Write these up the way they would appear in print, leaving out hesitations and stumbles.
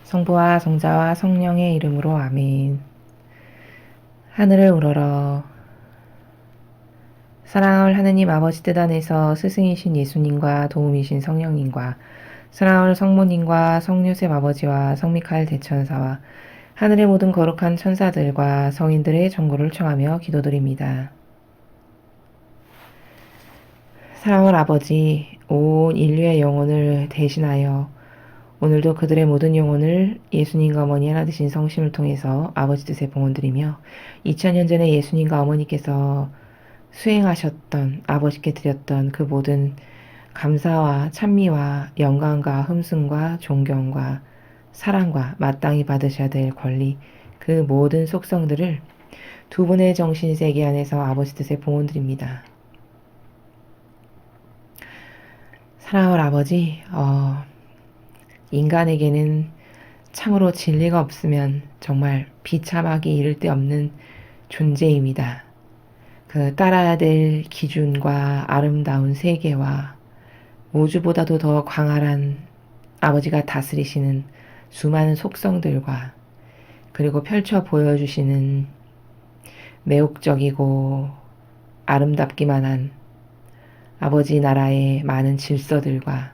성부와 성자와 성령의 이름으로 아멘. 하늘을 우러러 사랑할 하느님 아버지 뜻 안에서 스승이신 예수님과 도움이신 성령님과 사랑할 성모님과 성요셉 아버지와 성미카엘 대천사와 하늘의 모든 거룩한 천사들과 성인들의 정보를 청하며 기도드립니다. 사랑할 아버지, 온 인류의 영혼을 대신하여 오늘도 그들의 모든 영혼을 예수님과 어머니 하나 되신 성심을 통해서 아버지 뜻에 봉헌드리며 2000년 전에 예수님과 어머니께서 수행하셨던 아버지께 드렸던 그 모든 감사와 찬미와 영광과 흠승과 존경과 사랑과 마땅히 받으셔야 될 권리, 그 모든 속성들을 두 분의 정신세계 안에서 아버지 뜻에 봉헌드립니다. 사랑할 아버지, 인간에게는 참으로 진리가 없으면 정말 비참하기 이를 데 없는 존재입니다. 그 따라야 될 기준과 아름다운 세계와 우주보다도 더 광활한 아버지가 다스리시는 수많은 속성들과 그리고 펼쳐 보여주시는 매혹적이고 아름답기만 한 아버지 나라의 많은 질서들과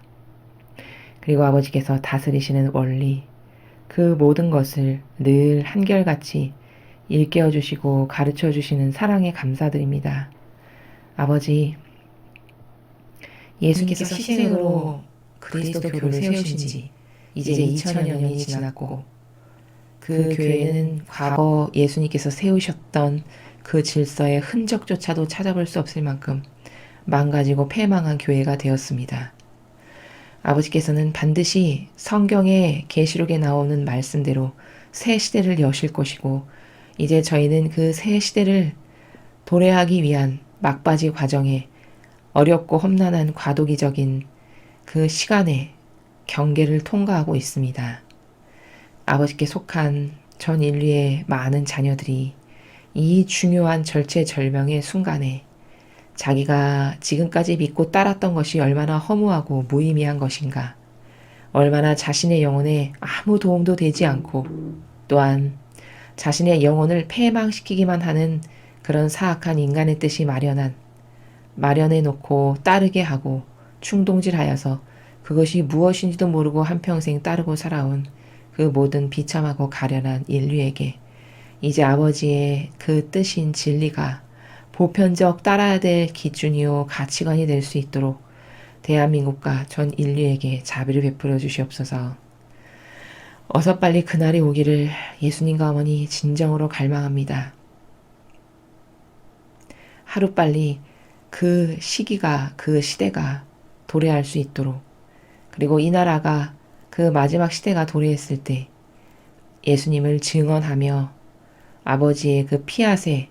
그리고 아버지께서 다스리시는 원리, 그 모든 것을 늘 한결같이 일깨워 주시고 가르쳐 주시는 사랑에 감사드립니다. 아버지, 예수께서 희생으로 그리스도 교를 세우신 지 이제 2000여 년이 지났고 그 교회는 과거 예수님께서 세우셨던 그 질서의 흔적조차도 찾아볼 수 없을 만큼 망가지고 패망한 교회가 되었습니다. 아버지께서는 반드시 성경의 계시록에 나오는 말씀대로 새 시대를 여실 것이고 이제 저희는 그 새 시대를 도래하기 위한 막바지 과정에 어렵고 험난한 과도기적인 그 시간의 경계를 통과하고 있습니다. 아버지께 속한 전 인류의 많은 자녀들이 이 중요한 절체절명의 순간에 자기가 지금까지 믿고 따랐던 것이 얼마나 허무하고 무의미한 것인가, 얼마나 자신의 영혼에 아무 도움도 되지 않고 또한 자신의 영혼을 패망시키기만 하는 그런 사악한 인간의 뜻이 마련해 놓고 따르게 하고 충동질하여서 그것이 무엇인지도 모르고 한평생 따르고 살아온 그 모든 비참하고 가련한 인류에게 이제 아버지의 그 뜻인 진리가 보편적 따라야 될 기준이요 가치관이 될 수 있도록 대한민국과 전 인류에게 자비를 베풀어 주시옵소서. 어서 빨리 그날이 오기를 예수님과 어머니 진정으로 갈망합니다. 하루빨리 그 시기가, 그 시대가 도래할 수 있도록, 그리고 이 나라가 그 마지막 시대가 도래했을 때 예수님을 증언하며 아버지의 그 피앗에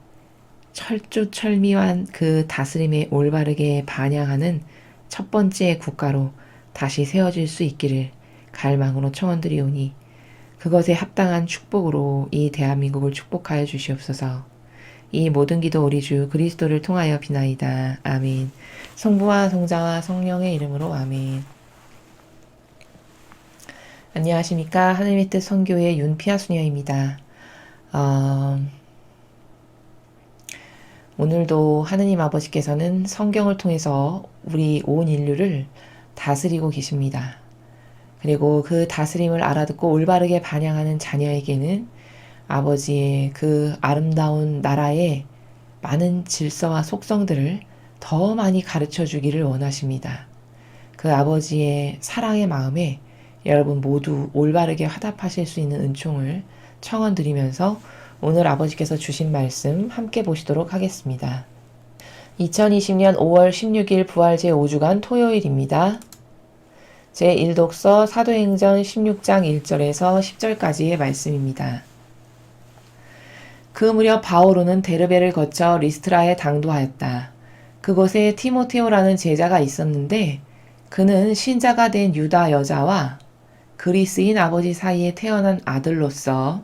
철두철미한 그 다스림에 올바르게 반영하는 첫 번째 국가로 다시 세워질 수 있기를 갈망으로 청원드리오니 그것에 합당한 축복으로 이 대한민국을 축복하여 주시옵소서. 이 모든 기도 우리 주 그리스도를 통하여 비나이다. 아멘. 성부와 성자와 성령의 이름으로 아멘. 안녕하십니까. 하늘의 뜻 선교회 윤피아 수녀입니다. 오늘도 하느님 아버지께서는 성경을 통해서 우리 온 인류를 다스리고 계십니다. 그리고 그 다스림을 알아듣고 올바르게 반영하는 자녀에게는 아버지의 그 아름다운 나라의 많은 질서와 속성들을 더 많이 가르쳐 주기를 원하십니다. 그 아버지의 사랑의 마음에 여러분 모두 올바르게 화답하실 수 있는 은총을 청원드리면서 오늘 아버지께서 주신 말씀 함께 보시도록 하겠습니다. 2020년 5월 16일 부활 제5주간 토요일입니다. 제1독서 사도행전 16장 1절에서 10절까지의 말씀입니다. 그 무렵 바오로는 데르베를 거쳐 리스트라에 당도하였다. 그곳에 티모테오라는 제자가 있었는데 그는 신자가 된 유다 여자와 그리스인 아버지 사이에 태어난 아들로서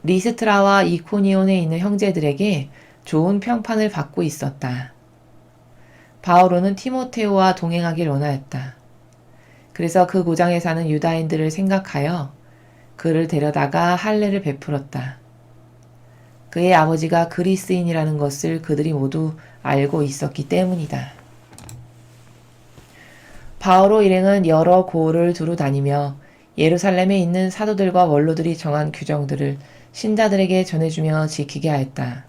리스트라와 이코니온에 있는 형제들에게 좋은 평판을 받고 있었다. 바오로는 티모테오와 동행하길 원하였다. 그래서 그 고장에 사는 유다인들을 생각하여 그를 데려다가 할례를 베풀었다. 그의 아버지가 그리스인이라는 것을 그들이 모두 알고 있었기 때문이다. 바오로 일행은 여러 고을을 두루 다니며 예루살렘에 있는 사도들과 원로들이 정한 규정들을 신자들에게 전해주며 지키게 하였다.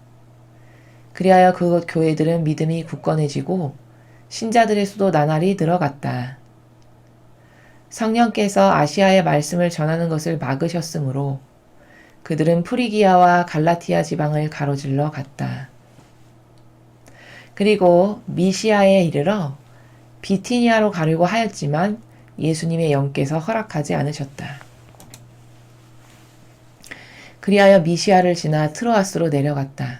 그리하여 그곳 교회들은 믿음이 굳건해지고 신자들의 수도 나날이 늘어갔다. 성령께서 아시아의 말씀을 전하는 것을 막으셨으므로 그들은 프리기아와 갈라티아 지방을 가로질러 갔다. 그리고 미시아에 이르러 비티니아로 가려고 하였지만 예수님의 영께서 허락하지 않으셨다. 그리하여 미시아를 지나 트로아스로 내려갔다.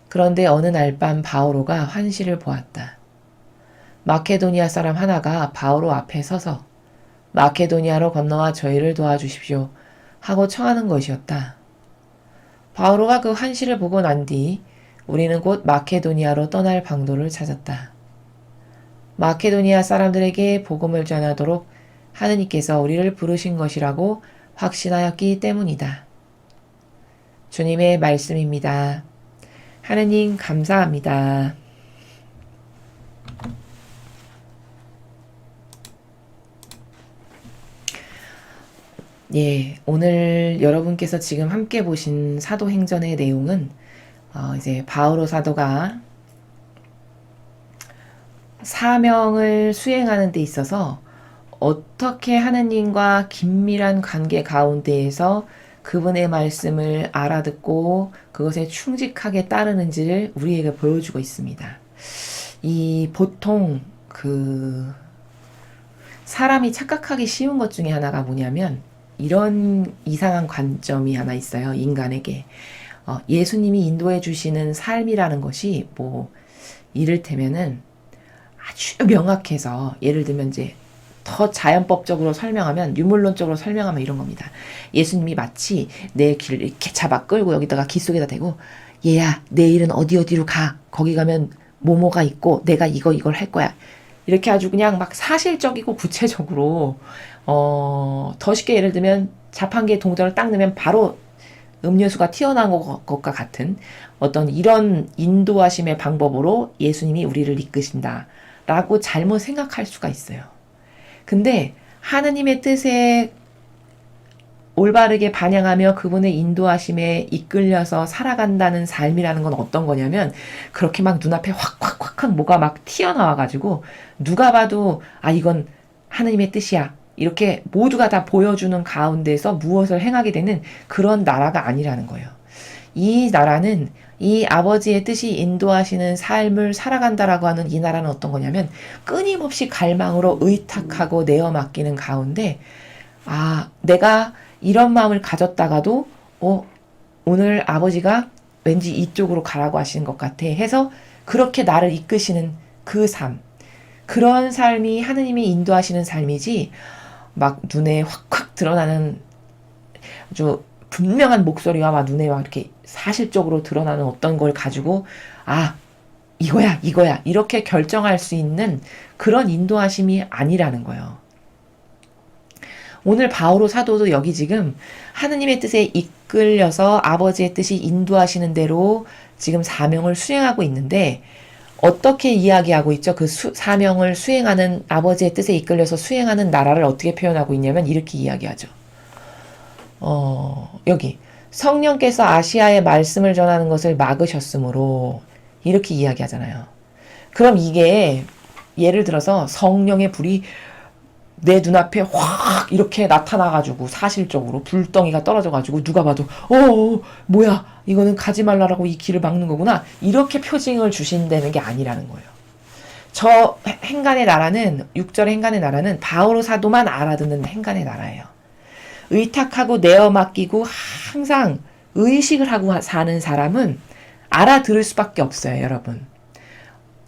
그런데 어느 날 밤 바오로가 환시를 보았다. 마케도니아 사람 하나가 바오로 앞에 서서 마케도니아로 건너와 저희를 도와주십시오 하고 청하는 것이었다. 바오로가 그 환시를 보고 난 뒤 우리는 곧 마케도니아로 떠날 방도를 찾았다. 마케도니아 사람들에게 복음을 전하도록 하느님께서 우리를 부르신 것이라고 확신하였기 때문이다. 주님의 말씀입니다. 하느님 감사합니다. 예, 오늘 여러분께서 지금 함께 보신 사도행전의 내용은 이제 바오로 사도가 사명을 수행하는 데 있어서 어떻게 하느님과 긴밀한 관계 가운데에서 그분의 말씀을 알아듣고 그것에 충직하게 따르는지를 우리에게 보여주고 있습니다. 이 보통 사람이 착각하기 쉬운 것 중에 하나가 뭐냐면 이런 이상한 관점이 하나 있어요. 인간에게. 예수님이 인도해 주시는 삶이라는 것이 이를테면은 아주 명확해서 예를 들면 이제 더 자연법적으로 설명하면 유물론적으로 설명하면 이런 겁니다. 예수님이 마치 내 길을 이렇게 잡아 끌고 여기다가 귀 속에다 대고 얘야 내일은 어디로 가. 거기 가면 뭐뭐가 있고 내가 이걸 할 거야. 이렇게 아주 그냥 막 사실적이고 구체적으로 더 쉽게 예를 들면 자판기에 동전을 딱 넣으면 바로 음료수가 튀어나온 것과 같은 어떤 이런 인도하심의 방법으로 예수님이 우리를 이끄신다 라고 잘못 생각할 수가 있어요. 근데 하느님의 뜻에 올바르게 반영하며 그분의 인도하심에 이끌려서 살아간다는 삶이라는 건 어떤 거냐면 그렇게 막 눈앞에 확 뭐가 막 튀어나와가지고 누가 봐도 이건 하느님의 뜻이야 이렇게 모두가 다 보여주는 가운데서 무엇을 행하게 되는 그런 나라가 아니라는 거예요. 이 나라는 이 아버지의 뜻이 인도하시는 삶을 살아간다라고 하는 이 나라는 어떤 거냐면 끊임없이 갈망으로 의탁하고 내어 맡기는 가운데 내가 이런 마음을 가졌다가도 오늘 아버지가 왠지 이쪽으로 가라고 하시는 것 같아 해서 그렇게 나를 이끄시는 그 삶. 그런 삶이 하느님이 인도하시는 삶이지 막 눈에 확 드러나는 아주 분명한 목소리와 막 눈에 막 이렇게 사실적으로 드러나는 어떤 걸 가지고 이거야 이렇게 결정할 수 있는 그런 인도하심이 아니라는 거예요. 오늘 바오로 사도도 여기 지금 하느님의 뜻에 이끌려서 아버지의 뜻이 인도하시는 대로 지금 사명을 수행하고 있는데 어떻게 이야기하고 있죠? 그 사명을 수행하는 아버지의 뜻에 이끌려서 수행하는 나라를 어떻게 표현하고 있냐면 이렇게 이야기하죠. 여기 성령께서 아시아의 말씀을 전하는 것을 막으셨으므로 이렇게 이야기하잖아요. 그럼 이게 예를 들어서 성령의 불이 내 눈앞에 확 이렇게 나타나가지고 사실적으로 불덩이가 떨어져가지고 누가 봐도 뭐야 이거는 가지 말라라고 이 길을 막는 거구나 이렇게 표징을 주신다는 게 아니라는 거예요. 저 행간의 나라는 6절의 행간의 나라는 바오로 사도만 알아듣는 행간의 나라예요. 의탁하고 내어 맡기고 항상 의식을 하고 사는 사람은 알아들을 수밖에 없어요. 여러분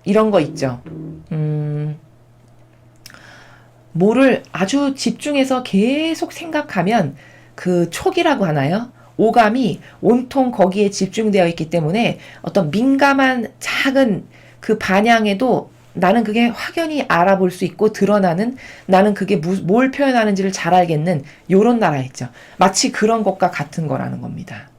이런 거 있죠. 뭐를 아주 집중해서 계속 생각하면 그 촉이라고 하나요? 오감이 온통 거기에 집중되어 있기 때문에 어떤 민감한 작은 그 반향에도 나는 그게 확연히 알아볼 수 있고 드러나는, 나는 그게 뭘 표현하는지를 잘 알겠는 요런 나라 있죠. 마치 그런 것과 같은 거라는 겁니다.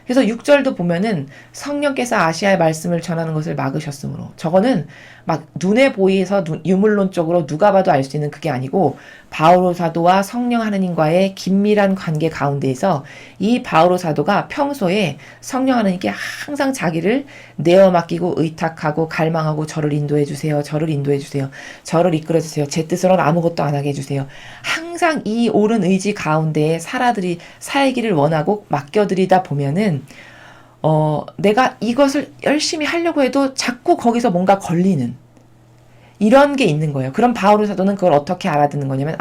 그래서 6절도 보면은 성령께서 아시아의 말씀을 전하는 것을 막으셨으므로, 저거는 막 눈에 보이서 유물론적으로 누가 봐도 알 수 있는 그게 아니고 바오로 사도와 성령 하느님과의 긴밀한 관계 가운데에서 이 바오로 사도가 평소에 성령 하느님께 항상 자기를 내어 맡기고 의탁하고 갈망하고, 저를 인도해 주세요, 저를 인도해 주세요, 저를 이끌어 주세요, 제 뜻으로는 아무것도 안 하게 해주세요, 항상 이 옳은 의지 가운데에 살기를 원하고 맡겨드리다 보면은 내가 이것을 열심히 하려고 해도 자꾸 거기서 뭔가 걸리는 이런 게 있는 거예요. 그럼 바오로 사도는 그걸 어떻게 알아듣는 거냐면,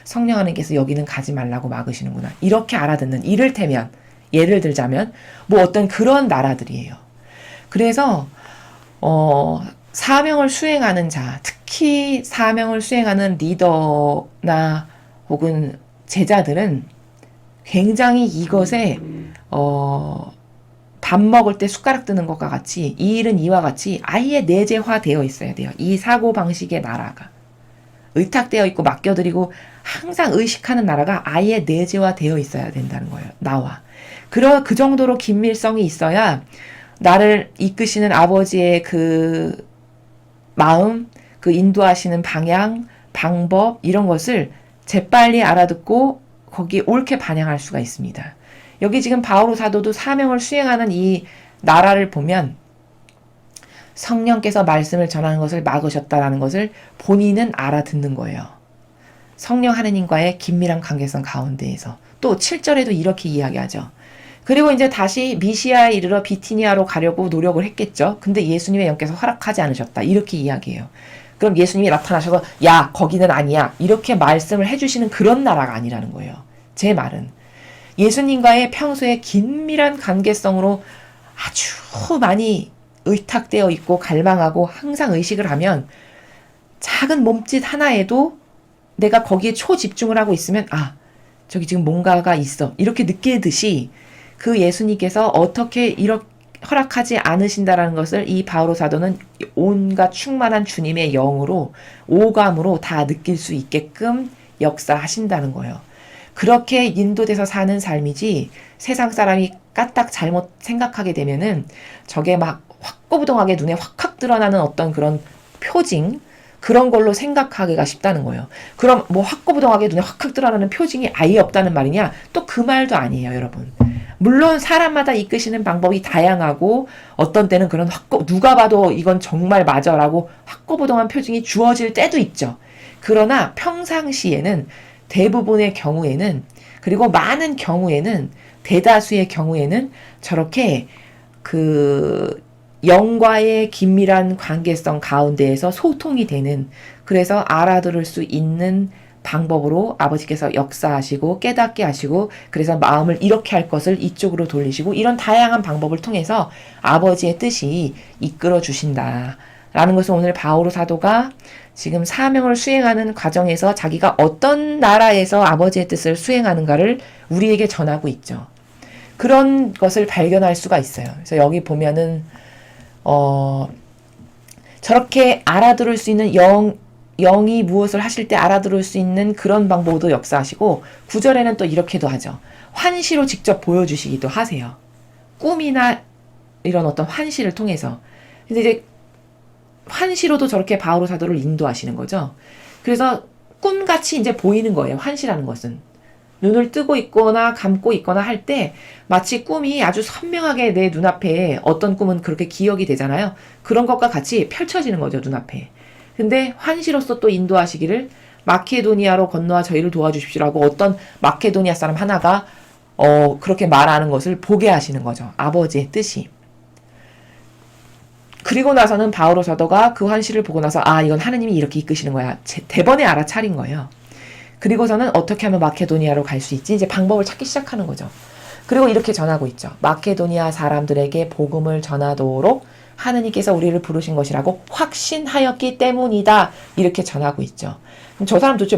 성령 하나님께서 여기는 가지 말라고 막으시는구나, 이렇게 알아듣는, 이를테면 예를 들자면 뭐 어떤 그런 나라들이에요. 그래서 사명을 수행하는 자, 특히 사명을 수행하는 리더나 혹은 제자들은 굉장히 이것에 밥 먹을 때 숟가락 뜨는 것과 같이, 이 일은 이와 같이 아예 내재화되어 있어야 돼요. 이 사고방식의 나라가 의탁되어 있고 맡겨드리고 항상 의식하는 나라가 아예 내재화되어 있어야 된다는 거예요. 나와 그 정도로 긴밀성이 있어야 나를 이끄시는 아버지의 그 마음, 그 인도하시는 방향, 방법, 이런 것을 재빨리 알아듣고 거기에 옳게 반영할 수가 있습니다. 여기 지금 바오로 사도도 사명을 수행하는 이 나라를 보면 성령께서 말씀을 전하는 것을 막으셨다라는 것을 본인은 알아듣는 거예요. 성령 하느님과의 긴밀한 관계성 가운데에서. 또 7절에도 이렇게 이야기하죠. 그리고 이제 다시 미시아에 이르러 비티니아로 가려고 노력을 했겠죠. 근데 예수님의 영께서 허락하지 않으셨다, 이렇게 이야기해요. 그럼 예수님이 나타나셔서 야, 거기는 아니야, 이렇게 말씀을 해주시는 그런 나라가 아니라는 거예요. 제 말은 예수님과의 평소에 긴밀한 관계성으로 아주 많이 의탁되어 있고 갈망하고 항상 의식을 하면 작은 몸짓 하나에도 내가 거기에 초집중을 하고 있으면 저기 지금 뭔가가 있어, 이렇게 느끼듯이 그 예수님께서 어떻게 이렇게 허락하지 않으신다라는 것을 이 바오로 사도는 온갖 충만한 주님의 영으로, 오감으로 다 느낄 수 있게끔 역사하신다는 거예요. 그렇게 인도돼서 사는 삶이지, 세상 사람이 까딱 잘못 생각하게 되면은 저게 막 확고부동하게 눈에 확확 드러나는 어떤 그런 표징, 그런 걸로 생각하기가 쉽다는 거예요. 그럼 뭐 확고부동하게 눈에 확확 드러나는 표징이 아예 없다는 말이냐? 또 그 말도 아니에요, 여러분. 물론 사람마다 이끄시는 방법이 다양하고 어떤 때는 그런 누가 봐도 이건 정말 맞아라고 확고부동한 표징이 주어질 때도 있죠. 그러나 평상시에는, 대부분의 경우에는, 그리고 많은 경우에는, 대다수의 경우에는 저렇게 그 영과의 긴밀한 관계성 가운데에서 소통이 되는, 그래서 알아들을 수 있는 방법으로 아버지께서 역사하시고 깨닫게 하시고, 그래서 마음을 이렇게 할 것을 이쪽으로 돌리시고, 이런 다양한 방법을 통해서 아버지의 뜻이 이끌어 주신다라는 것을 오늘 바오로 사도가 지금 사명을 수행하는 과정에서 자기가 어떤 나라에서 아버지의 뜻을 수행하는가를 우리에게 전하고 있죠. 그런 것을 발견할 수가 있어요. 그래서 여기 보면은 저렇게 알아들을 수 있는, 영이 무엇을 하실 때 알아들을 수 있는 그런 방법도 역사하시고, 9절에는 또 이렇게도 하죠. 환시로 직접 보여주시기도 하세요. 꿈이나 이런 어떤 환시를 통해서. 근데 이제 환시로도 저렇게 바오로 사도를 인도하시는 거죠. 그래서 꿈같이 이제 보이는 거예요, 환시라는 것은. 눈을 뜨고 있거나 감고 있거나 할 때 마치 꿈이 아주 선명하게 내 눈앞에, 어떤 꿈은 그렇게 기억이 되잖아요. 그런 것과 같이 펼쳐지는 거죠, 눈앞에. 근데 환시로서 또 인도하시기를, 마케도니아로 건너와 저희를 도와주십시오라고 어떤 마케도니아 사람 하나가 그렇게 말하는 것을 보게 하시는 거죠, 아버지의 뜻이. 그리고 나서는 바오로 사도가 그 환시를 보고 나서 이건 하느님이 이렇게 이끄시는 거야, 대번에 알아차린 거예요. 그리고서는 어떻게 하면 마케도니아로 갈 수 있지, 이제 방법을 찾기 시작하는 거죠. 그리고 이렇게 전하고 있죠. 마케도니아 사람들에게 복음을 전하도록 하느님께서 우리를 부르신 것이라고 확신하였기 때문이다, 이렇게 전하고 있죠. 그럼 저 사람 도대체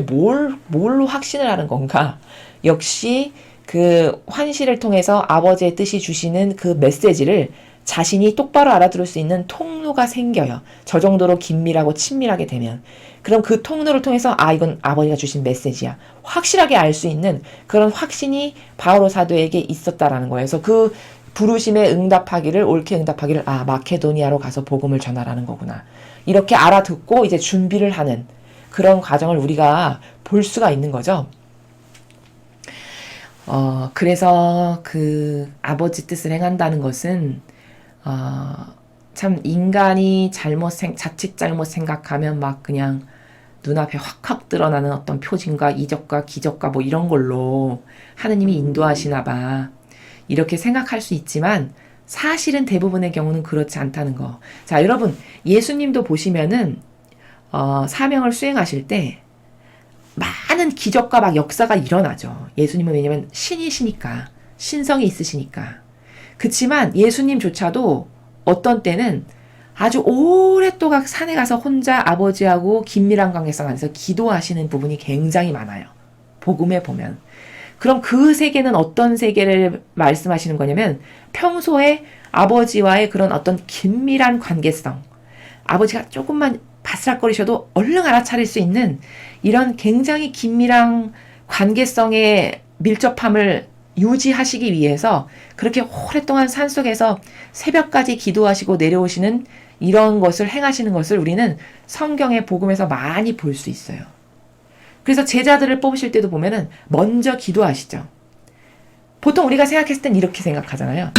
뭘로 확신을 하는 건가? 역시 그 환시를 통해서 아버지의 뜻이 주시는 그 메시지를 자신이 똑바로 알아들을 수 있는 통로가 생겨요. 저 정도로 긴밀하고 친밀하게 되면. 그럼 그 통로를 통해서 이건 아버지가 주신 메시지야. 확실하게 알 수 있는 그런 확신이 바오로 사도에게 있었다라는 거예요. 그래서 그 부르심에 응답하기를, 옳게 응답하기를, 마케도니아로 가서 복음을 전하라는 거구나. 이렇게 알아듣고 이제 준비를 하는 그런 과정을 우리가 볼 수가 있는 거죠. 그래서 그 아버지 뜻을 행한다는 것은 참 인간이 자칫 잘못 생각하면 막 그냥 눈앞에 확확 드러나는 어떤 표징과 이적과 기적과 뭐 이런 걸로 하느님이 인도하시나 봐. 이렇게 생각할 수 있지만 사실은 대부분의 경우는 그렇지 않다는 거. 자, 여러분, 예수님도 보시면은 사명을 수행하실 때 많은 기적과 막 역사가 일어나죠. 예수님은 왜냐면 신이시니까, 신성이 있으시니까. 그치만 예수님조차도 어떤 때는 아주 오랫동안 산에 가서 혼자 아버지하고 긴밀한 관계성 안에서 기도하시는 부분이 굉장히 많아요. 복음에 보면. 그럼 그 세계는 어떤 세계를 말씀하시는 거냐면 평소에 아버지와의 그런 어떤 긴밀한 관계성, 아버지가 조금만 바스락거리셔도 얼른 알아차릴 수 있는 이런 굉장히 긴밀한 관계성의 밀접함을 유지하시기 위해서 그렇게 오랫동안 산속에서 새벽까지 기도하시고 내려오시는 이런 것을 행하시는 것을 우리는 성경의 복음에서 많이 볼 수 있어요. 그래서 제자들을 뽑으실 때도 보면은 먼저 기도하시죠. 보통 우리가 생각했을 땐 이렇게 생각하잖아요.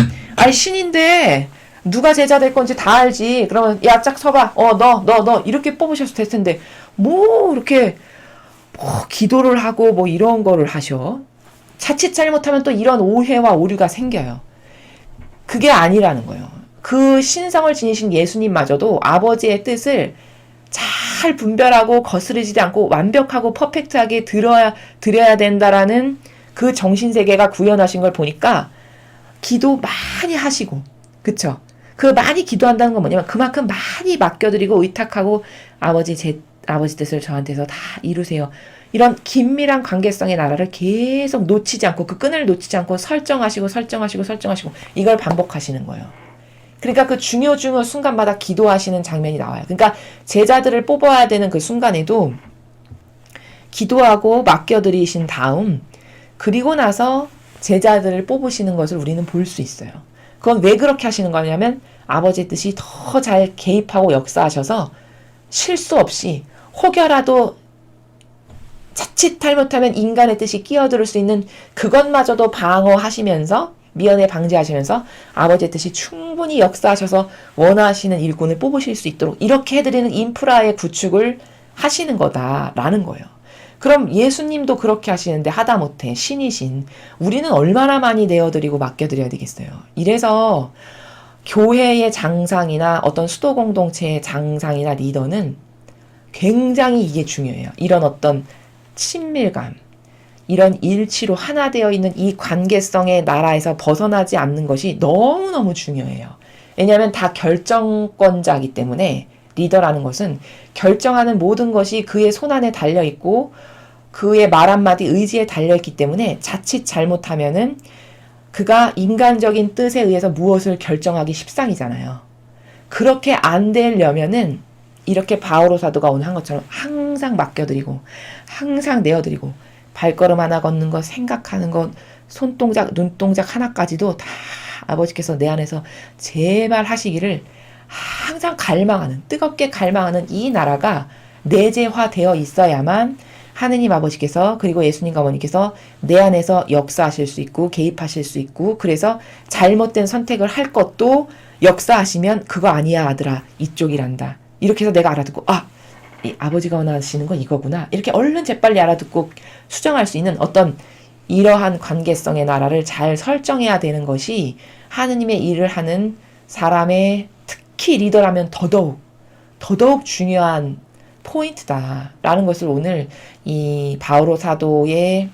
신인데 누가 제자 될 건지 다 알지. 그러면 야, 짝 서봐. 너 이렇게 뽑으셨을 될 텐데 뭐 이렇게 기도를 하고 뭐 이런 거를 하셔. 자칫 잘못하면 또 이런 오해와 오류가 생겨요. 그게 아니라는 거예요. 그 신성을 지니신 예수님마저도 아버지의 뜻을 잘 분별하고 거스르지 않고 완벽하고 퍼펙트하게 드려야 된다라는 그 정신세계가 구현하신 걸 보니까 기도 많이 하시고, 그쵸? 그 많이 기도한다는 건 뭐냐면 그만큼 많이 맡겨드리고 의탁하고 아버지 뜻을 저한테서 다 이루세요. 이런 긴밀한 관계성의 나라를 계속 놓치지 않고 그 끈을 놓치지 않고 설정하시고 이걸 반복하시는 거예요. 그러니까 그 중요 순간마다 기도하시는 장면이 나와요. 그러니까 제자들을 뽑아야 되는 그 순간에도 기도하고 맡겨드리신 다음 그리고 나서 제자들을 뽑으시는 것을 우리는 볼 수 있어요. 그건 왜 그렇게 하시는 거냐면 아버지의 뜻이 더 잘 개입하고 역사하셔서 실수 없이 혹여라도 자칫 잘못하면 인간의 뜻이 끼어들 수 있는 그것마저도 방어하시면서 미연에 방지하시면서 아버지의 뜻이 충분히 역사하셔서 원하시는 일꾼을 뽑으실 수 있도록 이렇게 해드리는 인프라의 구축을 하시는 거다라는 거예요. 그럼 예수님도 그렇게 하시는데 하다못해 신이신 우리는 얼마나 많이 내어드리고 맡겨드려야 되겠어요. 이래서 교회의 장상이나 어떤 수도 공동체의 장상이나 리더는 굉장히 이게 중요해요. 이런 어떤 친밀감, 이런 일치로 하나 되어 있는 이 관계성의 나라에서 벗어나지 않는 것이 너무너무 중요해요. 왜냐하면 다 결정권자이기 때문에 리더라는 것은 결정하는 모든 것이 그의 손안에 달려있고 그의 말 한마디 의지에 달려있기 때문에 자칫 잘못하면은 그가 인간적인 뜻에 의해서 무엇을 결정하기 십상이잖아요. 그렇게 안 되려면은 이렇게 바오로 사도가 오늘 한 것처럼 항상 맡겨드리고 항상 내어드리고 발걸음 하나 걷는 것, 생각하는 것, 손동작, 눈동작 하나까지도 다 아버지께서 내 안에서 제발 하시기를 항상 갈망하는, 뜨겁게 갈망하는 이 나라가 내재화되어 있어야만 하느님 아버지께서 그리고 예수님과 어머니께서 내 안에서 역사하실 수 있고 개입하실 수 있고 그래서 잘못된 선택을 할 것도 역사하시면 그거 아니야 아들아 이쪽이란다. 이렇게 해서 내가 알아듣고 이 아버지가 원하시는 건 이거구나. 이렇게 얼른 재빨리 알아듣고 수정할 수 있는 어떤 이러한 관계성의 나라를 잘 설정해야 되는 것이 하느님의 일을 하는 사람의 특히 리더라면 더더욱 중요한 포인트다라는 것을 오늘 이 바오로 사도의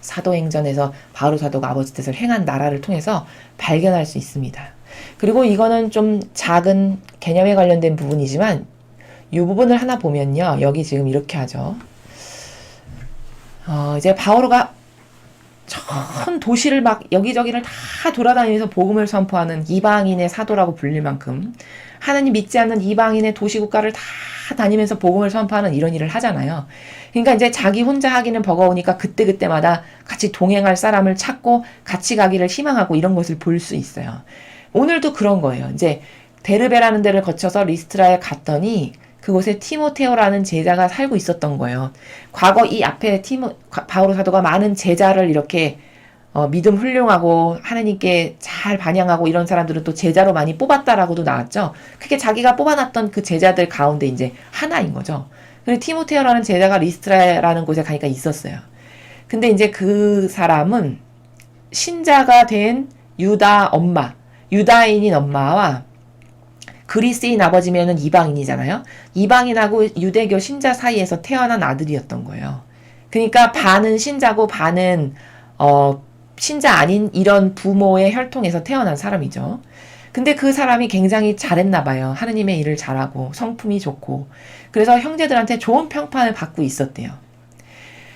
사도행전에서 바오로 사도가 아버지 뜻을 행한 나라를 통해서 발견할 수 있습니다. 그리고 이거는 좀 작은 개념에 관련된 부분이지만 이 부분을 하나 보면요. 여기 지금 이렇게 하죠. 이제 바오로가 큰 도시를 막 여기저기를 다 돌아다니면서 복음을 선포하는 이방인의 사도라고 불릴 만큼 하나님 믿지 않는 이방인의 도시국가를 다 다니면서 복음을 선포하는 이런 일을 하잖아요. 그러니까 이제 자기 혼자 하기는 버거우니까 그때그때마다 같이 동행할 사람을 찾고 같이 가기를 희망하고 이런 것을 볼 수 있어요. 오늘도 그런 거예요. 이제 데르베라는 데를 거쳐서 리스트라에 갔더니 그곳에 티모테오라는 제자가 살고 있었던 거예요. 과거 이 앞에 바오로 사도가 많은 제자를 이렇게 믿음 훌륭하고 하나님께 잘 반영하고 이런 사람들은 또 제자로 많이 뽑았다라고도 나왔죠. 그게 자기가 뽑아놨던 그 제자들 가운데 이제 하나인 거죠. 그리고 티모테오라는 제자가 리스트라라는 곳에 가니까 있었어요. 근데 이제 그 사람은 신자가 된 유다인인 엄마와 그리스인 아버지면은 이방인이잖아요. 이방인하고 유대교 신자 사이에서 태어난 아들이었던 거예요. 그러니까 반은 신자고 반은 신자 아닌 이런 부모의 혈통에서 태어난 사람이죠. 근데 그 사람이 굉장히 잘했나 봐요. 하느님의 일을 잘하고 성품이 좋고. 그래서 형제들한테 좋은 평판을 받고 있었대요.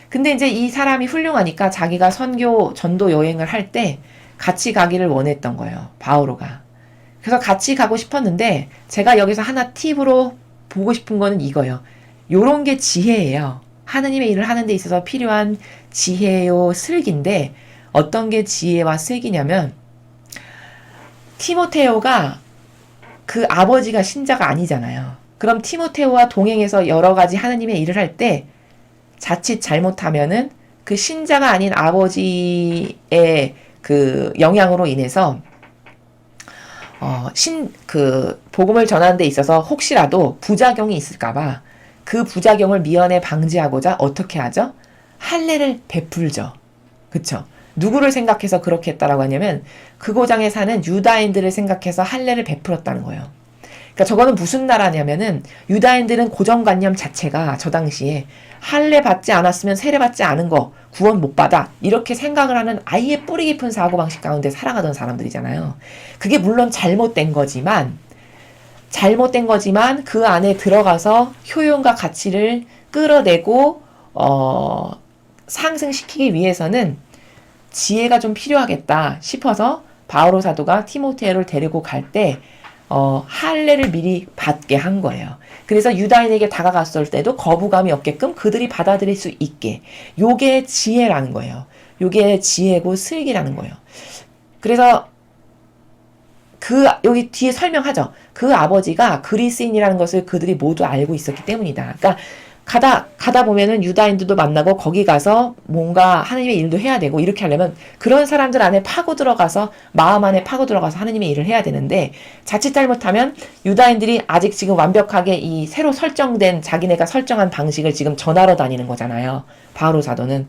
근데 이제 이 사람이 훌륭하니까 자기가 선교 전도 여행을 할 때 같이 가기를 원했던 거예요. 바오로가. 그래서 같이 가고 싶었는데 제가 여기서 하나 팁으로 보고 싶은 거는 이거예요. 요런 게 지혜예요. 하느님의 일을 하는 데 있어서 필요한 지혜요, 슬기인데 어떤 게 지혜와 슬기냐면 티모테오가 그 아버지가 신자가 아니잖아요. 그럼 티모테오와 동행해서 여러 가지 하느님의 일을 할 때 자칫 잘못하면은 그 신자가 아닌 아버지의 그 영향으로 인해서 복음을 전하는 데 있어서 혹시라도 부작용이 있을까봐 그 부작용을 미연에 방지하고자 어떻게 하죠? 할례를 베풀죠. 그쵸? 누구를 생각해서 그렇게 했다라고 하냐면 그 고장에 사는 유다인들을 생각해서 할례를 베풀었다는 거예요. 그러니까 저거는 무슨 나라냐면은 유다인들은 고정관념 자체가 저 당시에 할례 받지 않았으면 세례 받지 않은 거 구원 못 받아 이렇게 생각을 하는 아예 뿌리 깊은 사고방식 가운데 살아가던 사람들이잖아요. 그게 물론 잘못된 거지만 그 안에 들어가서 효용과 가치를 끌어내고 상승시키기 위해서는 지혜가 좀 필요하겠다 싶어서 바오로 사도가 티모테오를 데리고 갈 때 할례를 미리 받게 한 거예요. 그래서 유다인에게 다가갔을 때도 거부감이 없게끔 그들이 받아들일 수 있게. 요게 지혜라는 거예요. 요게 지혜고 슬기라는 거예요. 그래서 여기 뒤에 설명하죠. 그 아버지가 그리스인이라는 것을 그들이 모두 알고 있었기 때문이다. 그러니까 가다 보면은 유다인들도 만나고 거기 가서 뭔가 하나님의 일도 해야 되고 이렇게 하려면 그런 사람들 안에 파고 들어가서 마음 안에 파고 들어가서 하나님의 일을 해야 되는데 자칫 잘못하면 유다인들이 아직 지금 완벽하게 이 새로 설정된 자기네가 설정한 방식을 지금 전하러 다니는 거잖아요. 바오로 사도는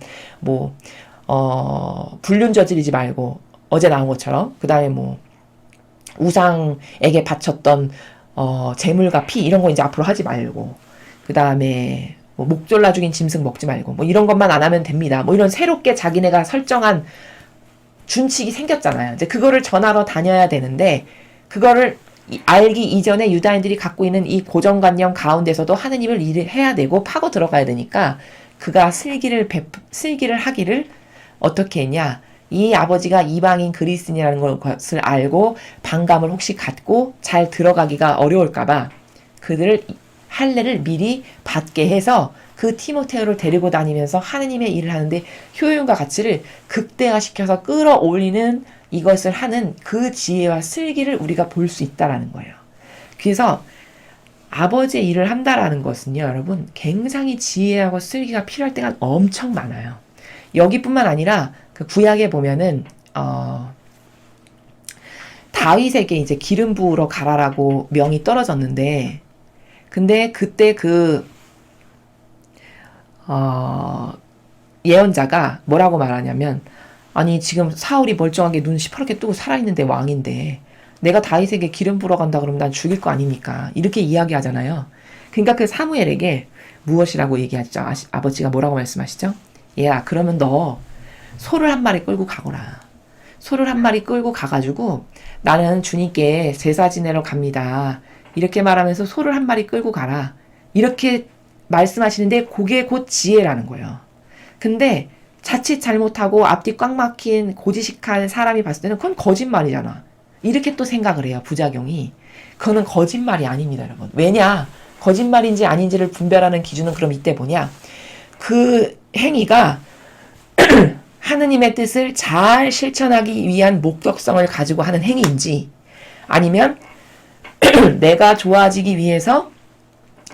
불륜 저지르지 말고 어제 나온 것처럼 그 다음에 우상에게 바쳤던 재물과 피 이런 거 이제 앞으로 하지 말고 그 다음에 목 졸라 죽인 짐승 먹지 말고 이런 것만 안 하면 됩니다. 이런 새롭게 자기네가 설정한 준칙이 생겼잖아요. 이제 그거를 전하러 다녀야 되는데 그거를 알기 이전에 유다인들이 갖고 있는 이 고정관념 가운데서도 하느님을 일을 해야 되고 파고 들어가야 되니까 그가 슬기를 하기를 어떻게 했냐. 이 아버지가 이방인 그리스인이라는 것을 알고 반감을 혹시 갖고 잘 들어가기가 어려울까봐 그들을 할례를 미리 받게 해서 그 티모테오를 데리고 다니면서 하느님의 일을 하는데 효용과 가치를 극대화시켜서 끌어올리는 이것을 하는 그 지혜와 슬기를 우리가 볼 수 있다라는 거예요. 그래서 아버지의 일을 한다라는 것은요, 여러분 굉장히 지혜하고 슬기가 필요할 때가 엄청 많아요. 여기뿐만 아니라 그 구약에 보면은 다윗에게 이제 기름 부으러 가라라고 명이 떨어졌는데 근데 그때 예언자가 뭐라고 말하냐면 아니 지금 사울이 멀쩡하게 눈 시퍼렇게 뜨고 살아있는데 왕인데 내가 다윗에게 기름 부으러 간다 그러면 난 죽일 거 아닙니까? 이렇게 이야기하잖아요. 그러니까 그 사무엘에게 무엇이라고 얘기하죠? 아버지가 뭐라고 말씀하시죠? 얘야 그러면 너 소를 한 마리 끌고 가거라. 소를 한 마리 끌고 가가지고 나는 주님께 제사 지내러 갑니다. 이렇게 말하면서 소를 한 마리 끌고 가라. 이렇게 말씀하시는데 그게 곧 지혜라는 거예요. 근데 자칫 잘못하고 앞뒤 꽉 막힌 고지식한 사람이 봤을 때는 그건 거짓말이잖아. 이렇게 또 생각을 해요, 부작용이. 그거는 거짓말이 아닙니다, 여러분. 왜냐? 거짓말인지 아닌지를 분별하는 기준은 그럼 이때 뭐냐? 그 행위가 하느님의 뜻을 잘 실천하기 위한 목적성을 가지고 하는 행위인지, 아니면 내가 좋아지기 위해서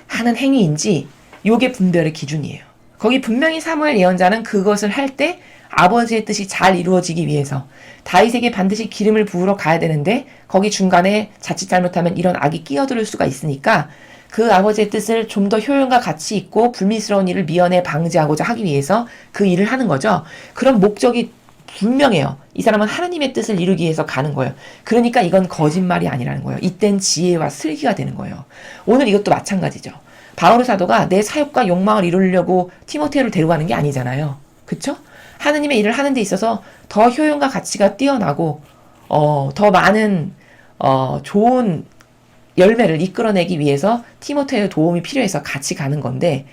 하는 행위인지, 요게 분별의 기준이에요. 거기 분명히 사무엘 예언자는 그것을 할 때 아버지의 뜻이 잘 이루어지기 위해서 다윗에게 반드시 기름을 부으러 가야 되는데, 거기 중간에 자칫 잘못하면 이런 악이 끼어들 수가 있으니까 그 아버지의 뜻을 좀 더 효용과 가치 있고 불미스러운 일을 미연에 방지하고자 하기 위해서 그 일을 하는 거죠. 그런 목적이 분명해요. 이 사람은 하나님의 뜻을 이루기 위해서 가는 거예요. 그러니까 이건 거짓말이 아니라는 거예요. 이땐 지혜와 슬기가 되는 거예요. 오늘 이것도 마찬가지죠. 바울 사도가 내 사욕과 욕망을 이루려고 티모테를 데려가는 게 아니잖아요. 그쵸? 하느님의 일을 하는 데 있어서 더 효용과 가치가 뛰어나고 더 많은 좋은 열매를 이끌어내기 위해서 티모테의 도움이 필요해서 같이 가는 건데,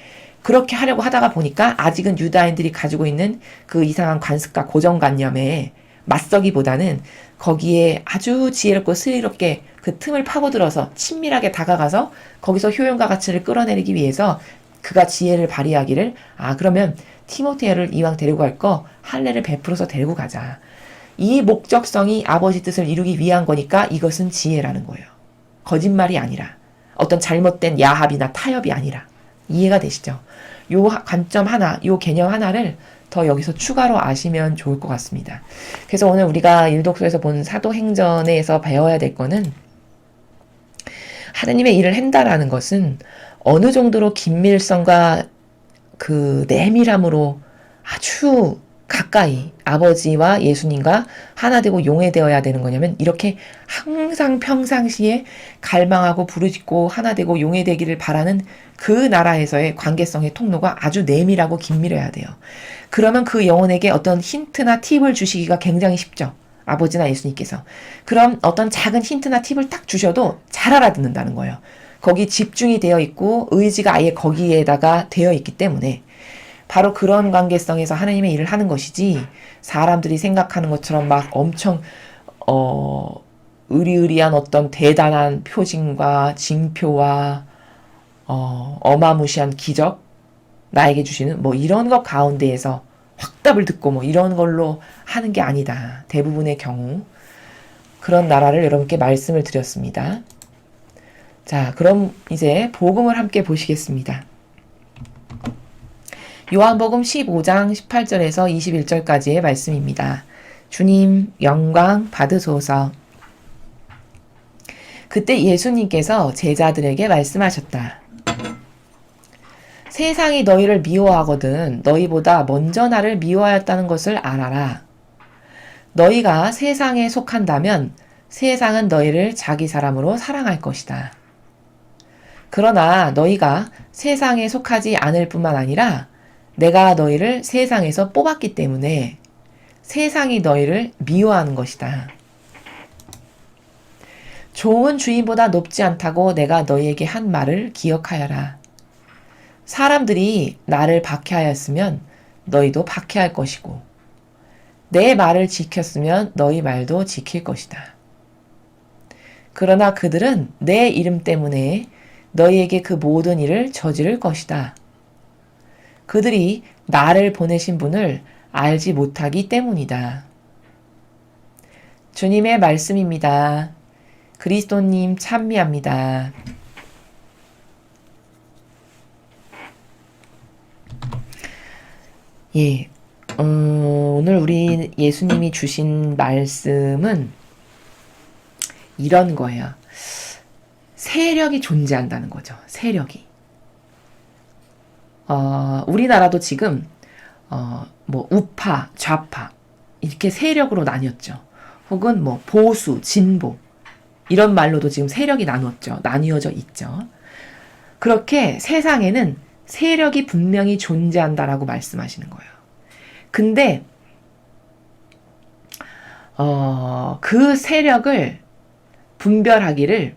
그렇게 하려고 하다가 보니까 아직은 유다인들이 가지고 있는 그 이상한 관습과 고정관념에 맞서기보다는 거기에 아주 지혜롭고 슬기롭게 그 틈을 파고들어서 친밀하게 다가가서 거기서 효용과 가치를 끌어내리기 위해서 그가 지혜를 발휘하기를, 그러면 티모테를 이왕 데리고 갈 거 할례를 베풀어서 데리고 가자. 이 목적성이 아버지 뜻을 이루기 위한 거니까 이것은 지혜라는 거예요. 거짓말이 아니라, 어떤 잘못된 야합이나 타협이 아니라. 이해가 되시죠? 요 관점 하나, 요 개념 하나를 더 여기서 추가로 아시면 좋을 것 같습니다. 그래서 오늘 우리가 일독서에서 본 사도행전에서 배워야 될 거는, 하느님의 일을 한다라는 것은 어느 정도로 긴밀성과 그 내밀함으로 아주 가까이 아버지와 예수님과 하나 되고 용해되어야 되는 거냐면, 이렇게 항상 평상시에 갈망하고 부르짖고 하나 되고 용해되기를 바라는 그 나라에서의 관계성의 통로가 아주 내밀하고 긴밀해야 돼요. 그러면 그 영혼에게 어떤 힌트나 팁을 주시기가 굉장히 쉽죠. 아버지나 예수님께서. 그럼 어떤 작은 힌트나 팁을 딱 주셔도 잘 알아듣는다는 거예요. 거기 집중이 되어 있고 의지가 아예 거기에다가 되어 있기 때문에 바로 그런 관계성에서 하나님의 일을 하는 것이지, 사람들이 생각하는 것처럼 막 엄청 의리의리한 어떤 대단한 표징과 징표와 어마무시한 기적 나에게 주시는 뭐 이런 것 가운데에서 확답을 듣고 뭐 이런 걸로 하는 게 아니다. 대부분의 경우 그런 나라를 여러분께 말씀을 드렸습니다. 자, 그럼 이제 복음을 함께 보시겠습니다. 요한복음 15장 18절에서 21절까지의 말씀입니다. 주님 영광 받으소서. 그때 예수님께서 제자들에게 말씀하셨다. 세상이 너희를 미워하거든 너희보다 먼저 나를 미워하였다는 것을 알아라. 너희가 세상에 속한다면 세상은 너희를 자기 사람으로 사랑할 것이다. 그러나 너희가 세상에 속하지 않을 뿐만 아니라 내가 너희를 세상에서 뽑았기 때문에 세상이 너희를 미워하는 것이다. 종은 주인보다 높지 않다고 내가 너희에게 한 말을 기억하여라. 사람들이 나를 박해하였으면 너희도 박해할 것이고 내 말을 지켰으면 너희 말도 지킬 것이다. 그러나 그들은 내 이름 때문에 너희에게 그 모든 일을 저지를 것이다. 그들이 나를 보내신 분을 알지 못하기 때문이다. 주님의 말씀입니다. 그리스도님 찬미합니다. 예, 오늘 우리 예수님이 주신 말씀은 이런 거예요. 세력이 존재한다는 거죠. 세력이. 우리나라도 지금 뭐 우파, 좌파 이렇게 세력으로 나뉘었죠. 혹은 뭐 보수, 진보 이런 말로도 지금 세력이 나뉘어져 있죠. 그렇게 세상에는 세력이 분명히 존재한다라고 말씀하시는 거예요. 근데 그 세력을 분별하기를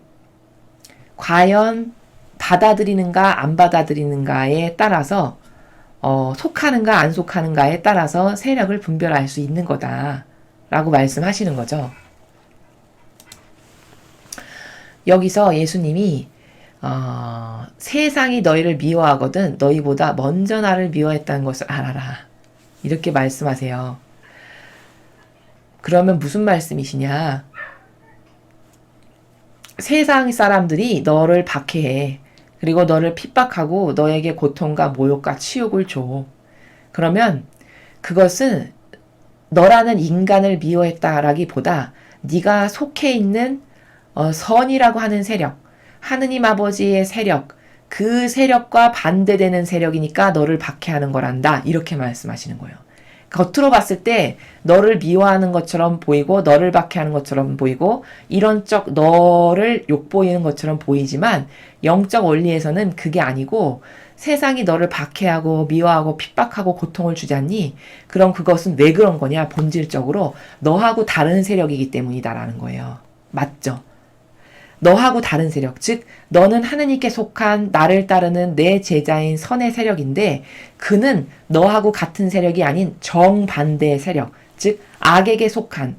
과연 받아들이는가 안 받아들이는가에 따라서 속하는가 안 속하는가에 따라서 세력을 분별할 수 있는 거다 라고 말씀하시는 거죠. 여기서 예수님이 세상이 너희를 미워하거든 너희보다 먼저 나를 미워했다는 것을 알아라 이렇게 말씀하세요. 그러면 무슨 말씀이시냐? 세상 사람들이 너를 박해해. 그리고 너를 핍박하고 너에게 고통과 모욕과 치욕을 줘. 그러면 그것은 너라는 인간을 미워했다라기보다 네가 속해 있는 선이라고 하는 세력, 하느님 아버지의 세력, 그 세력과 반대되는 세력이니까 너를 박해하는 거란다. 이렇게 말씀하시는 거예요. 겉으로 봤을 때 너를 미워하는 것처럼 보이고 너를 박해하는 것처럼 보이고 이런 쪽 너를 욕보이는 것처럼 보이지만 영적 원리에서는 그게 아니고 세상이 너를 박해하고 미워하고 핍박하고 고통을 주지 않니? 그럼 그것은 왜 그런 거냐? 본질적으로 너하고 다른 세력이기 때문이다라는 거예요. 맞죠? 너하고 다른 세력, 즉 너는 하느님께 속한 나를 따르는 내 제자인 선의 세력인데 그는 너하고 같은 세력이 아닌 정반대의 세력, 즉 악에게 속한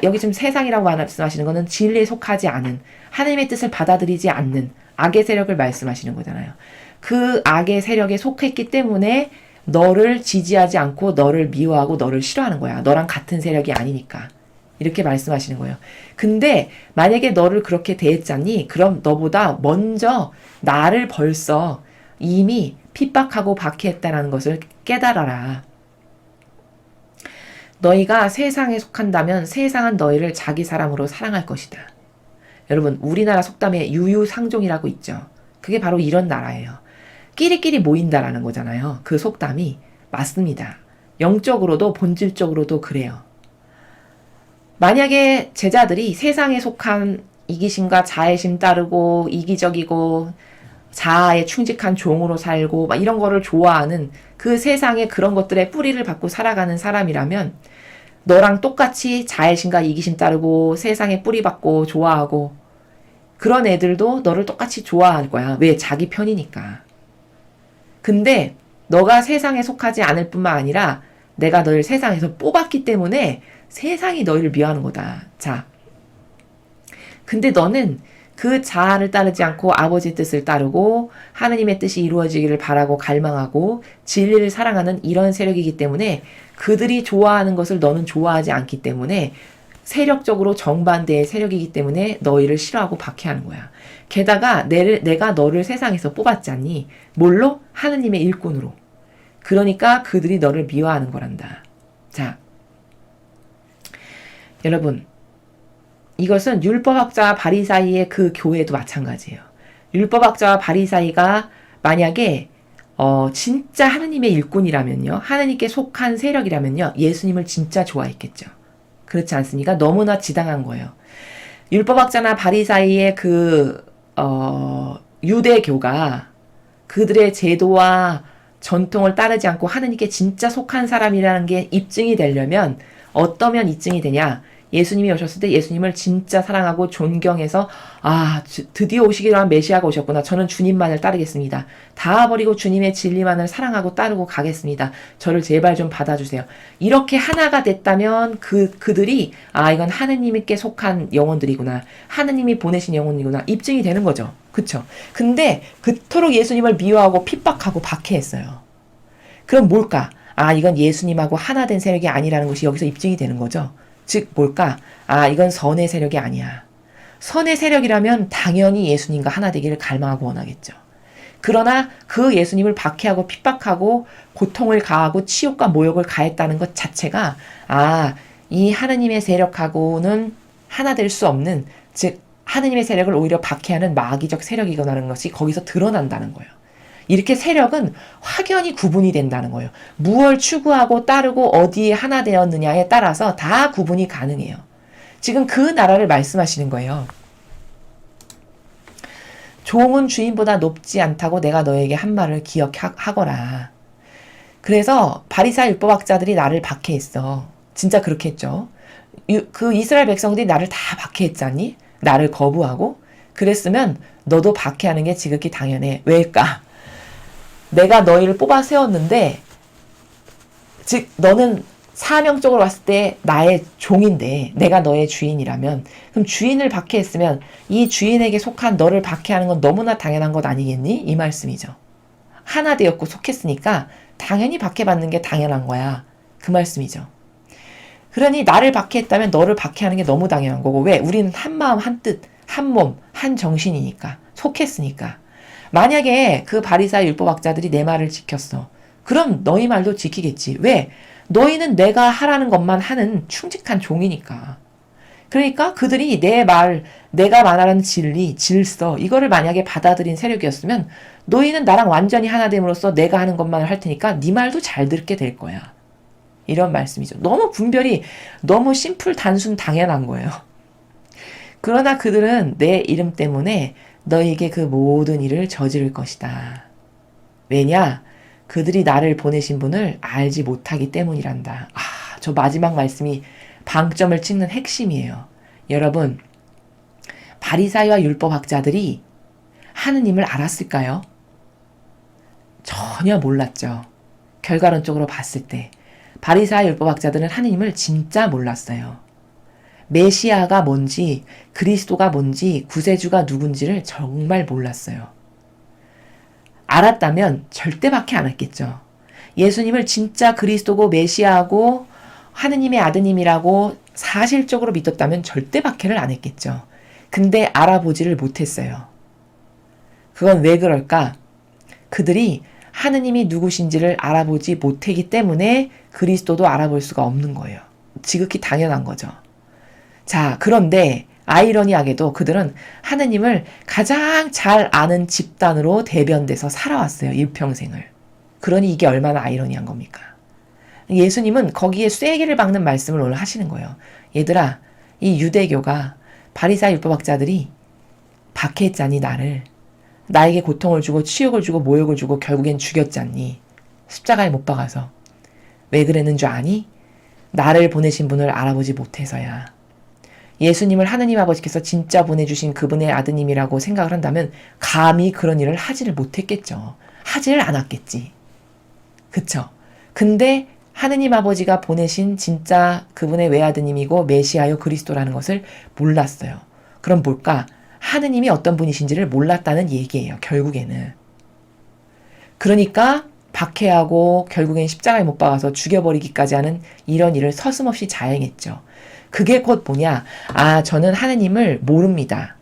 여기 지금 세상이라고 말씀하시는 거는 진리에 속하지 않은 하나님의 뜻을 받아들이지 않는 악의 세력을 말씀하시는 거잖아요. 그 악의 세력에 속했기 때문에 너를 지지하지 않고 너를 미워하고 너를 싫어하는 거야. 너랑 같은 세력이 아니니까. 이렇게 말씀하시는 거예요. 근데 만약에 너를 그렇게 대했잖니? 그럼 너보다 먼저 나를 벌써 이미 핍박하고 박해했다는 것을 깨달아라. 너희가 세상에 속한다면 세상은 너희를 자기 사람으로 사랑할 것이다. 여러분, 우리나라 속담에 유유상종이라고 있죠. 그게 바로 이런 나라예요. 끼리끼리 모인다라는 거잖아요. 그 속담이 맞습니다. 영적으로도 본질적으로도 그래요. 만약에 제자들이 세상에 속한 이기심과 자애심 따르고 이기적이고 자아에 충직한 종으로 살고 막 이런 거를 좋아하는 그 세상의 그런 것들의 뿌리를 받고 살아가는 사람이라면 너랑 똑같이 자애심과 이기심 따르고 세상에 뿌리 받고 좋아하고 그런 애들도 너를 똑같이 좋아할 거야. 왜? 자기 편이니까. 근데 너가 세상에 속하지 않을 뿐만 아니라 내가 너를 세상에서 뽑았기 때문에 세상이 너희를 미워하는 거다. 자, 근데 너는 그 자아를 따르지 않고 아버지의 뜻을 따르고 하느님의 뜻이 이루어지기를 바라고 갈망하고 진리를 사랑하는 이런 세력이기 때문에 그들이 좋아하는 것을 너는 좋아하지 않기 때문에 세력적으로 정반대의 세력이기 때문에 너희를 싫어하고 박해하는 거야. 게다가 내가 너를 세상에서 뽑았잖니. 뭘로? 하느님의 일꾼으로. 그러니까 그들이 너를 미워하는 거란다. 자, 여러분, 이것은 율법학자와 바리사이의 그 교회도 마찬가지예요. 율법학자와 바리사이가 만약에 진짜 하느님의 일꾼이라면요. 하느님께 속한 세력이라면요. 예수님을 진짜 좋아했겠죠. 그렇지 않습니까? 너무나 지당한 거예요. 율법학자나 바리사이의 유대교가 그들의 제도와 전통을 따르지 않고 하느님께 진짜 속한 사람이라는 게 입증이 되려면 어떠면 입증이 되냐? 예수님이 오셨을 때 예수님을 진짜 사랑하고 존경해서 드디어 오시기로 한 메시아가 오셨구나. 저는 주님만을 따르겠습니다. 다 버리고 주님의 진리만을 사랑하고 따르고 가겠습니다. 저를 제발 좀 받아주세요. 이렇게 하나가 됐다면 그들이 이건 하느님께 속한 영혼들이구나. 하느님이 보내신 영혼이구나. 입증이 되는 거죠. 그쵸? 근데 그토록 예수님을 미워하고 핍박하고 박해했어요. 그럼 뭘까? 이건 예수님하고 하나 된 세력이 아니라는 것이 여기서 입증이 되는 거죠. 즉 뭘까? 이건 선의 세력이 아니야. 선의 세력이라면 당연히 예수님과 하나 되기를 갈망하고 원하겠죠. 그러나 그 예수님을 박해하고 핍박하고 고통을 가하고 치욕과 모욕을 가했다는 것 자체가 이 하느님의 세력하고는 하나 될 수 없는, 즉 하느님의 세력을 오히려 박해하는 마귀적 세력이거나는 것이 거기서 드러난다는 거예요. 이렇게 세력은 확연히 구분이 된다는 거예요. 무엇을 추구하고 따르고 어디에 하나 되었느냐에 따라서 다 구분이 가능해요. 지금 그 나라를 말씀하시는 거예요. 종은 주인보다 높지 않다고 내가 너에게 한 말을 기억하거라. 그래서 바리사이 율법학자들이 나를 박해했어. 진짜 그렇게 했죠. 그 이스라엘 백성들이 나를 다 박해했잖니? 나를 거부하고. 그랬으면 너도 박해하는 게 지극히 당연해. 왜일까? 내가 너희를 뽑아 세웠는데, 즉 너는 사명적으로 봤을 때 나의 종인데 내가 너의 주인이라면, 그럼 주인을 박해했으면 이 주인에게 속한 너를 박해하는 건 너무나 당연한 것 아니겠니? 이 말씀이죠. 하나 되었고 속했으니까 당연히 박해받는 게 당연한 거야. 그 말씀이죠. 그러니 나를 박해했다면 너를 박해하는 게 너무 당연한 거고, 왜? 우리는 한 마음 한 뜻, 한 몸, 한 정신이니까, 속했으니까. 만약에 그 바리사의 율법학자들이 내 말을 지켰어. 그럼 너희 말도 지키겠지. 왜? 너희는 내가 하라는 것만 하는 충직한 종이니까. 그러니까 그들이 내 말, 내가 말하는 진리, 질서, 이거를 만약에 받아들인 세력이었으면 너희는 나랑 완전히 하나 됨으로써 내가 하는 것만을 할 테니까 네 말도 잘 듣게 될 거야. 이런 말씀이죠. 너무 분별이 너무 심플, 단순, 당연한 거예요. 그러나 그들은 내 이름 때문에 너에게 그 모든 일을 저지를 것이다. 왜냐? 그들이 나를 보내신 분을 알지 못하기 때문이란다. 저 마지막 말씀이 방점을 찍는 핵심이에요. 여러분, 바리사이와 율법학자들이 하느님을 알았을까요? 전혀 몰랐죠. 결과론적으로 봤을 때 바리사이 율법학자들은 하느님을 진짜 몰랐어요. 메시아가 뭔지, 그리스도가 뭔지, 구세주가 누군지를 정말 몰랐어요. 알았다면 절대 박해 안 했겠죠. 예수님을 진짜 그리스도고 메시아고 하느님의 아드님이라고 사실적으로 믿었다면 절대 박해를 안 했겠죠. 근데 알아보지를 못했어요. 그건 왜 그럴까? 그들이 하느님이 누구신지를 알아보지 못하기 때문에 그리스도도 알아볼 수가 없는 거예요. 지극히 당연한 거죠. 자, 그런데 아이러니하게도 그들은 하느님을 가장 잘 아는 집단으로 대변돼서 살아왔어요. 일평생을. 그러니 이게 얼마나 아이러니한 겁니까? 예수님은 거기에 쐐기를 박는 말씀을 오늘 하시는 거예요. 얘들아, 이 유대교가 바리사이 율법학자들이 박해했잖니 나를. 나에게 고통을 주고 치욕을 주고 모욕을 주고 결국엔 죽였잖니. 십자가에 못 박아서. 왜 그랬는 줄 아니? 나를 보내신 분을 알아보지 못해서야. 예수님을 하느님 아버지께서 진짜 보내주신 그분의 아드님이라고 생각을 한다면 감히 그런 일을 하지를 못했겠죠. 하지를 않았겠지. 그쵸? 근데 하느님 아버지가 보내신 진짜 그분의 외아드님이고 메시아요 그리스도라는 것을 몰랐어요. 그럼 뭘까? 하느님이 어떤 분이신지를 몰랐다는 얘기예요. 결국에는. 그러니까 박해하고 결국엔 십자가에 못 박아서 죽여버리기까지 하는 이런 일을 서슴없이 자행했죠. 그게 곧 뭐냐? 저는 하느님을 모릅니다.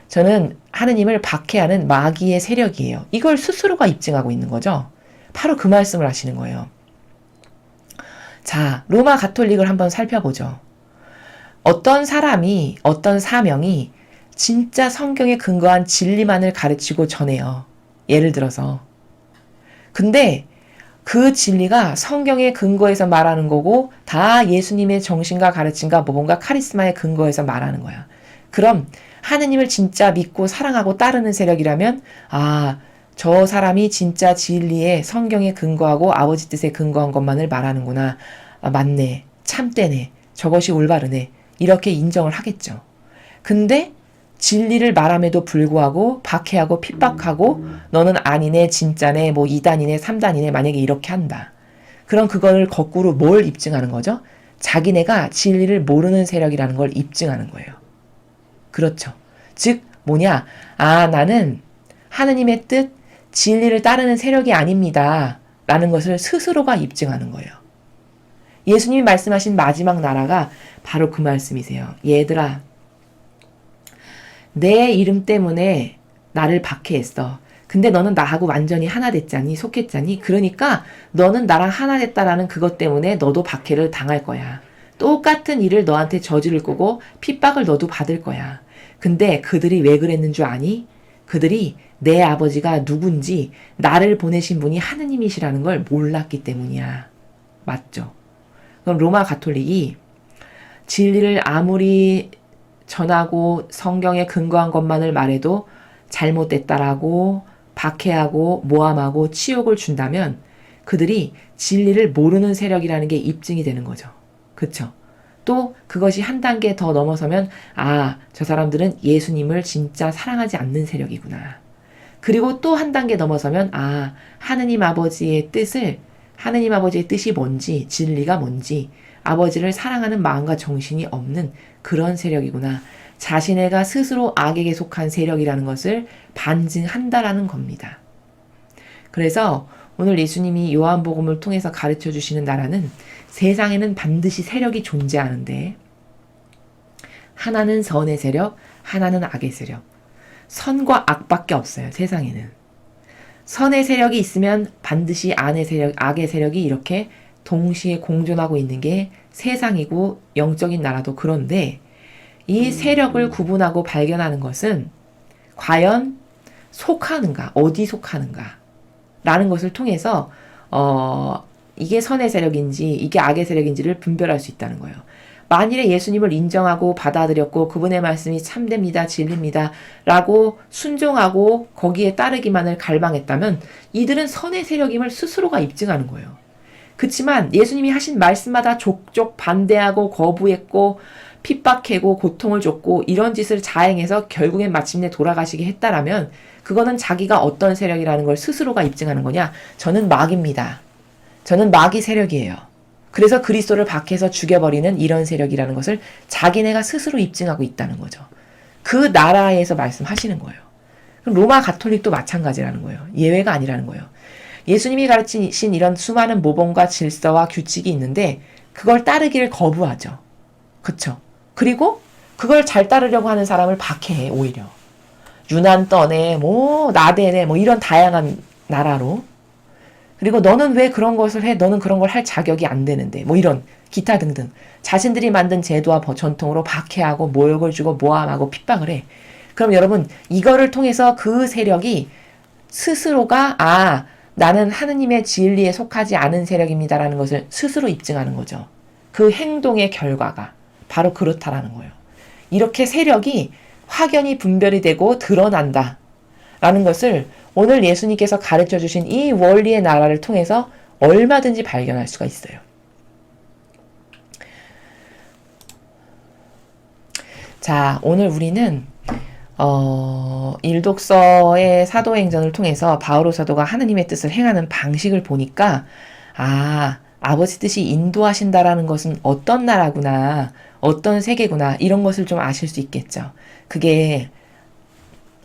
저는 하느님을 박해하는 마귀의 세력이에요. 이걸 스스로가 입증하고 있는 거죠. 바로 그 말씀을 하시는 거예요. 자, 로마 가톨릭을 한번 살펴보죠. 어떤 사람이, 어떤 사명이 진짜 성경에 근거한 진리만을 가르치고 전해요. 예를 들어서. 근데 그 진리가 성경에 근거해서 말하는 거고 다 예수님의 정신과 가르침과 뭔가 카리스마에 근거해서 말하는 거야. 그럼 하느님을 진짜 믿고 사랑하고 따르는 세력이라면 저 사람이 진짜 진리에 성경에 근거하고 아버지 뜻에 근거한 것만을 말하는구나. 맞네. 참되네. 저것이 올바르네. 이렇게 인정을 하겠죠. 근데 진리를 말함에도 불구하고 박해하고 핍박하고 너는 아니네, 진짜네, 뭐 2단이네, 3단이네 만약에 이렇게 한다. 그럼 그걸 거꾸로 뭘 입증하는 거죠? 자기네가 진리를 모르는 세력이라는 걸 입증하는 거예요. 그렇죠. 즉 뭐냐? 나는 하느님의 뜻, 진리를 따르는 세력이 아닙니다. 라는 것을 스스로가 입증하는 거예요. 예수님이 말씀하신 마지막 나라가 바로 그 말씀이세요. 얘들아, 내 이름 때문에 나를 박해했어. 근데 너는 나하고 완전히 하나 됐잖니, 속했잖니. 그러니까 너는 나랑 하나 됐다라는 그것 때문에 너도 박해를 당할 거야. 똑같은 일을 너한테 저지를 거고 핍박을 너도 받을 거야. 근데 그들이 왜 그랬는 줄 아니? 그들이 내 아버지가 누군지 나를 보내신 분이 하느님이시라는 걸 몰랐기 때문이야. 맞죠? 그럼 로마 가톨릭이 진리를 아무리 전하고 성경에 근거한 것만을 말해도 잘못됐다라고 박해하고 모함하고 치욕을 준다면 그들이 진리를 모르는 세력이라는 게 입증이 되는 거죠. 그쵸? 또 그것이 한 단계 더 넘어서면 저 사람들은 예수님을 진짜 사랑하지 않는 세력이구나. 그리고 또 한 단계 넘어서면 하느님 아버지의 뜻이 뭔지, 진리가 뭔지, 아버지를 사랑하는 마음과 정신이 없는 그런 세력이구나. 자신애가 스스로 악에게 속한 세력이라는 것을 반증한다라는 겁니다. 그래서 오늘 예수님이 요한복음을 통해서 가르쳐 주시는 나라는 세상에는 반드시 세력이 존재하는데 하나는 선의 세력, 하나는 악의 세력. 선과 악밖에 없어요. 세상에는. 선의 세력이 있으면 반드시 악의 세력이 이렇게 동시에 공존하고 있는 게 세상이고 영적인 나라도 그런데 이 세력을 구분하고 발견하는 것은 과연 속하는가, 어디 속하는가 라는 것을 통해서 이게 선의 세력인지 이게 악의 세력인지를 분별할 수 있다는 거예요. 만일에 예수님을 인정하고 받아들였고 그분의 말씀이 참됩니다, 진리입니다 라고 순종하고 거기에 따르기만을 갈망했다면 이들은 선의 세력임을 스스로가 입증하는 거예요. 그치만 예수님이 하신 말씀마다 족족 반대하고 거부했고 핍박하고 고통을 줬고 이런 짓을 자행해서 결국엔 마침내 돌아가시게 했다라면 그거는 자기가 어떤 세력이라는 걸 스스로가 입증하는 거냐? 저는 마귀입니다. 저는 마귀 세력이에요. 그래서 그리스도를 박해서 죽여버리는 이런 세력이라는 것을 자기네가 스스로 입증하고 있다는 거죠. 그 나라에서 말씀하시는 거예요. 그럼 로마 가톨릭도 마찬가지라는 거예요. 예외가 아니라는 거예요. 예수님이 가르치신 이런 수많은 모범과 질서와 규칙이 있는데 그걸 따르기를 거부하죠. 그쵸? 그리고 그걸 잘 따르려고 하는 사람을 박해해 오히려. 유난 떠네, 나대네, 이런 다양한 나라로. 그리고 너는 왜 그런 것을 해? 너는 그런 걸 할 자격이 안 되는데. 이런 기타 등등. 자신들이 만든 제도와 전통으로 박해하고 모욕을 주고 모함하고 핍박을 해. 그럼 여러분 이거를 통해서 그 세력이 스스로가 나는 하느님의 진리에 속하지 않은 세력입니다라는 것을 스스로 입증하는 거죠. 그 행동의 결과가 바로 그렇다라는 거예요. 이렇게 세력이 확연히 분별이 되고 드러난다 라는 것을 오늘 예수님께서 가르쳐 주신 이 원리의 나라를 통해서 얼마든지 발견할 수가 있어요. 자, 오늘 우리는 일독서의 사도행전을 통해서 바오로 사도가 하느님의 뜻을 행하는 방식을 보니까 아버지 뜻이 인도하신다라는 것은 어떤 나라구나, 어떤 세계구나 이런 것을 좀 아실 수 있겠죠. 그게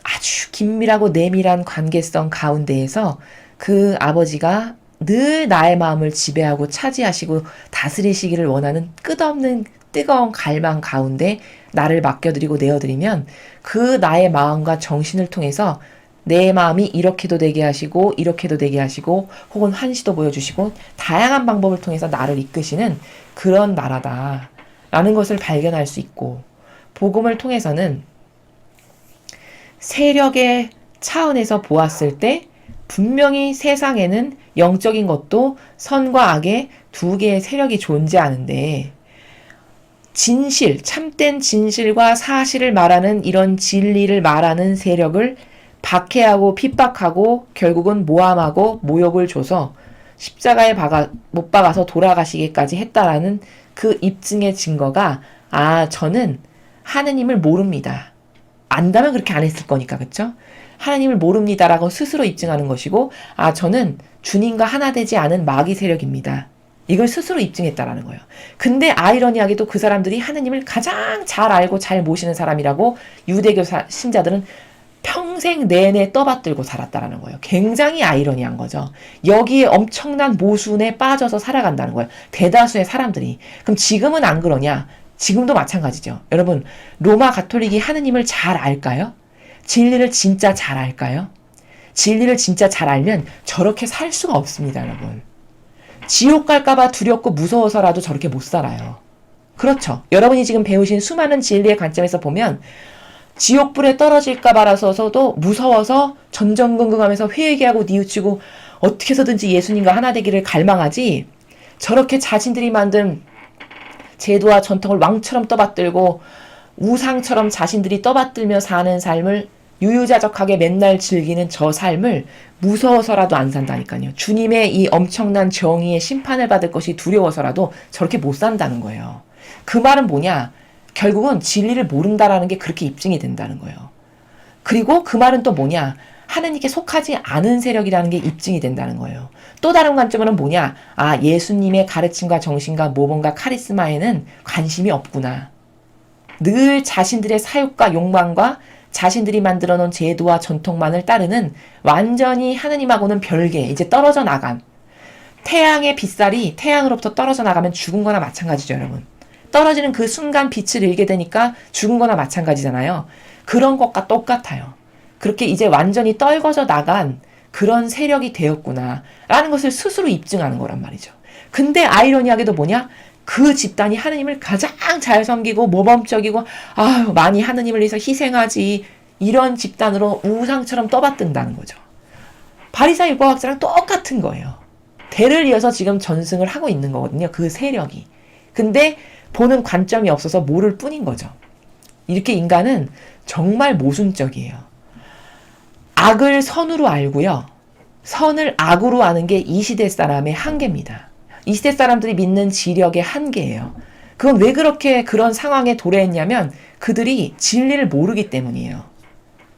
아주 긴밀하고 내밀한 관계성 가운데에서 그 아버지가 늘 나의 마음을 지배하고 차지하시고 다스리시기를 원하는 끝없는 뜨거운 갈망 가운데 나를 맡겨드리고 내어드리면 그 나의 마음과 정신을 통해서 내 마음이 이렇게도 되게 하시고 이렇게도 되게 하시고 혹은 한시도 보여주시고 다양한 방법을 통해서 나를 이끄시는 그런 나라다라는 것을 발견할 수 있고 복음을 통해서는 세력의 차원에서 보았을 때 분명히 세상에는 영적인 것도 선과 악의 두 개의 세력이 존재하는데 진실, 참된 진실과 사실을 말하는 이런 진리를 말하는 세력을 박해하고 핍박하고 결국은 모함하고 모욕을 줘서 십자가에 못 박아서 돌아가시기까지 했다라는 그 입증의 증거가 저는 하느님을 모릅니다. 안다면 그렇게 안 했을 거니까 그쵸? 하나님을 모릅니다라고 스스로 입증하는 것이고 저는 주님과 하나 되지 않은 마귀 세력입니다. 이걸 스스로 입증했다라는 거예요. 근데 아이러니하게도 그 사람들이 하느님을 가장 잘 알고 잘 모시는 사람이라고 유대교 신자들은 평생 내내 떠받들고 살았다라는 거예요. 굉장히 아이러니한 거죠. 여기에 엄청난 모순에 빠져서 살아간다는 거예요. 대다수의 사람들이. 그럼 지금은 안 그러냐? 지금도 마찬가지죠. 여러분, 로마 가톨릭이 하느님을 잘 알까요? 진리를 진짜 잘 알까요? 진리를 진짜 잘 알면 저렇게 살 수가 없습니다, 여러분. 지옥 갈까봐 두렵고 무서워서라도 저렇게 못 살아요. 그렇죠. 여러분이 지금 배우신 수많은 진리의 관점에서 보면 지옥불에 떨어질까봐라서도 무서워서 전전긍긍하면서 회개하고 뉘우치고 어떻게 해서든지 예수님과 하나 되기를 갈망하지 저렇게 자신들이 만든 제도와 전통을 왕처럼 떠받들고 우상처럼 자신들이 떠받들며 사는 삶을 유유자적하게 맨날 즐기는 저 삶을 무서워서라도 안 산다니까요. 주님의 이 엄청난 정의의 심판을 받을 것이 두려워서라도 저렇게 못 산다는 거예요. 그 말은 뭐냐? 결국은 진리를 모른다라는 게 그렇게 입증이 된다는 거예요. 그리고 그 말은 또 뭐냐? 하느님께 속하지 않은 세력이라는 게 입증이 된다는 거예요. 또 다른 관점으로는 뭐냐? 아, 예수님의 가르침과 정신과 모범과 카리스마에는 관심이 없구나. 늘 자신들의 사욕과 욕망과 자신들이 만들어 놓은 제도와 전통만을 따르는 완전히 하느님하고는 별개, 이제 떨어져 나간 태양의 빛살이 태양으로부터 떨어져 나가면 죽은 거나 마찬가지죠, 여러분. 떨어지는 그 순간 빛을 잃게 되니까 죽은 거나 마찬가지잖아요. 그런 것과 똑같아요. 그렇게 이제 완전히 떨궈져 나간 그런 세력이 되었구나 라는 것을 스스로 입증하는 거란 말이죠. 근데 아이러니하게도 뭐냐? 그 집단이 하느님을 가장 잘 섬기고 모범적이고 아유 많이 하느님을 위해서 희생하지 이런 집단으로 우상처럼 떠받든다는 거죠. 바리새인 율법학자랑 똑같은 거예요. 대를 이어서 지금 전승을 하고 있는 거거든요. 그 세력이. 근데 보는 관점이 없어서 모를 뿐인 거죠. 이렇게 인간은 정말 모순적이에요. 악을 선으로 알고요. 선을 악으로 아는 게 이 시대 사람의 한계입니다. 이 시대 사람들이 믿는 지력의 한계예요. 그건 왜 그렇게 그런 상황에 도래했냐면 그들이 진리를 모르기 때문이에요.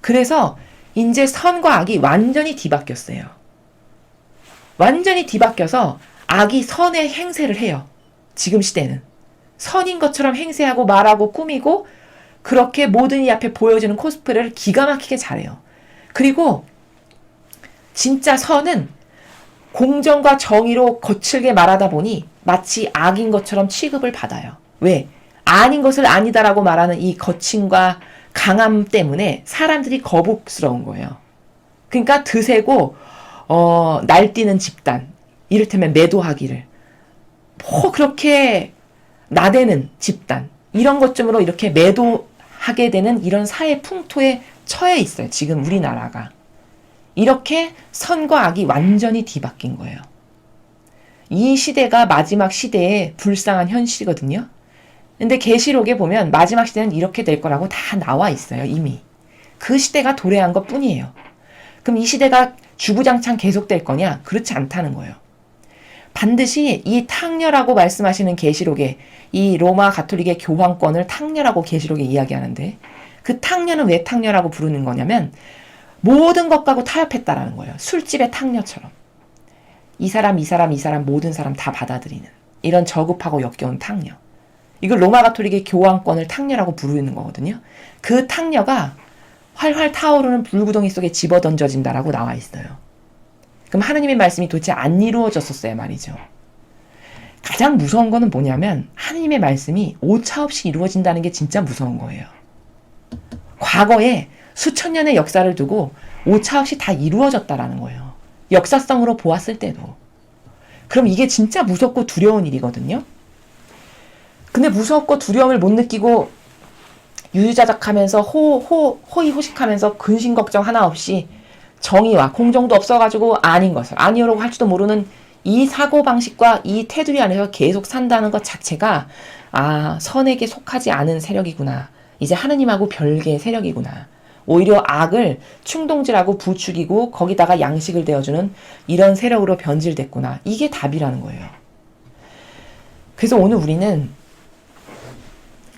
그래서 이제 선과 악이 완전히 뒤바뀌었어요. 완전히 뒤바뀌어서 악이 선의 행세를 해요. 지금 시대는. 선인 것처럼 행세하고 말하고 꾸미고 그렇게 모든 이 앞에 보여주는 코스프레를 기가 막히게 잘해요. 그리고 진짜 선은 공정과 정의로 거칠게 말하다 보니 마치 악인 것처럼 취급을 받아요. 왜? 아닌 것을 아니다라고 말하는 이 거침과 강함 때문에 사람들이 거북스러운 거예요. 그러니까 드세고 날뛰는 집단, 이를테면 매도하기를 그렇게 나대는 집단, 이런 것쯤으로 이렇게 매도하게 되는 이런 사회 풍토에 처해 있어요. 지금 우리나라가. 이렇게 선과 악이 완전히 뒤바뀐 거예요. 이 시대가 마지막 시대의 불쌍한 현실이거든요. 근데 계시록에 보면 마지막 시대는 이렇게 될 거라고 다 나와 있어요. 이미. 그 시대가 도래한 것 뿐이에요. 그럼 이 시대가 주구장창 계속될 거냐? 그렇지 않다는 거예요. 반드시 이 탕녀라고 말씀하시는 계시록에 이 로마 가톨릭의 교황권을 탕녀라고 계시록에 이야기하는데 그 탕녀는 왜 탕녀라고 부르는 거냐면 모든 것과고 타협했다라는 거예요. 술집의 탕녀처럼. 이 사람 모든 사람 다 받아들이는 이런 저급하고 역겨운 탕녀. 이걸 로마 가톨릭의 교황권을 탕녀라고 부르는 거거든요. 그 탕녀가 활활 타오르는 불구덩이 속에 집어던져진다라고 나와 있어요. 그럼 하느님의 말씀이 도대체 안 이루어졌었어요 말이죠. 가장 무서운 거는 뭐냐면 하느님의 말씀이 오차없이 이루어진다는 게 진짜 무서운 거예요. 과거에 수천 년의 역사를 두고 오차없이 다 이루어졌다라는 거예요. 역사성으로 보았을 때도. 그럼 이게 진짜 무섭고 두려운 일이거든요. 근데 무섭고 두려움을 못 느끼고 유유자적하면서 호의호식하면서 근심 걱정 하나 없이 정의와 공정도 없어가지고 아닌 것을 아니오라고 할지도 모르는 이 사고방식과 이 테두리 안에서 계속 산다는 것 자체가 선에게 속하지 않은 세력이구나. 이제 하느님하고 별개의 세력이구나. 오히려 악을 충동질하고 부추기고 거기다가 양식을 대어주는 이런 세력으로 변질됐구나. 이게 답이라는 거예요. 그래서 오늘 우리는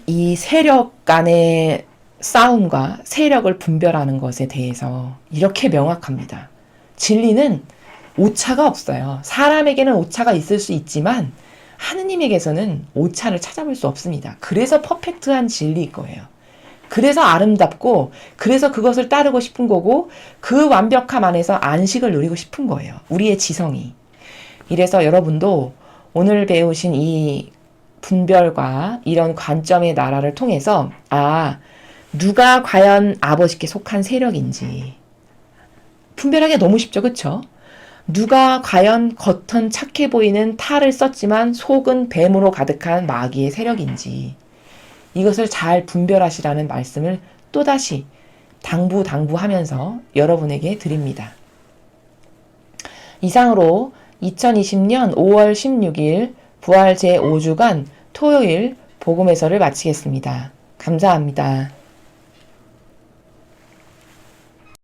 이 세력 간의 싸움과 세력을 분별하는 것에 대해서 이렇게 명확합니다. 진리는 오차가 없어요. 사람에게는 오차가 있을 수 있지만 하느님에게서는 오차를 찾아볼 수 없습니다. 그래서 퍼펙트한 진리일 거예요. 그래서 아름답고 그래서 그것을 따르고 싶은 거고 그 완벽함 안에서 안식을 누리고 싶은 거예요. 우리의 지성이. 이래서 여러분도 오늘 배우신 이 분별과 이런 관점의 나라를 통해서 누가 과연 아버지께 속한 세력인지 분별하기가 너무 쉽죠. 그렇죠? 누가 과연 겉은 착해 보이는 탈을 썼지만 속은 뱀으로 가득한 마귀의 세력인지 이것을 잘 분별하시라는 말씀을 또다시 당부하면서 여러분에게 드립니다. 이상으로 2020년 5월 16일 부활 제5주간 토요일 복음해설을 마치겠습니다. 감사합니다.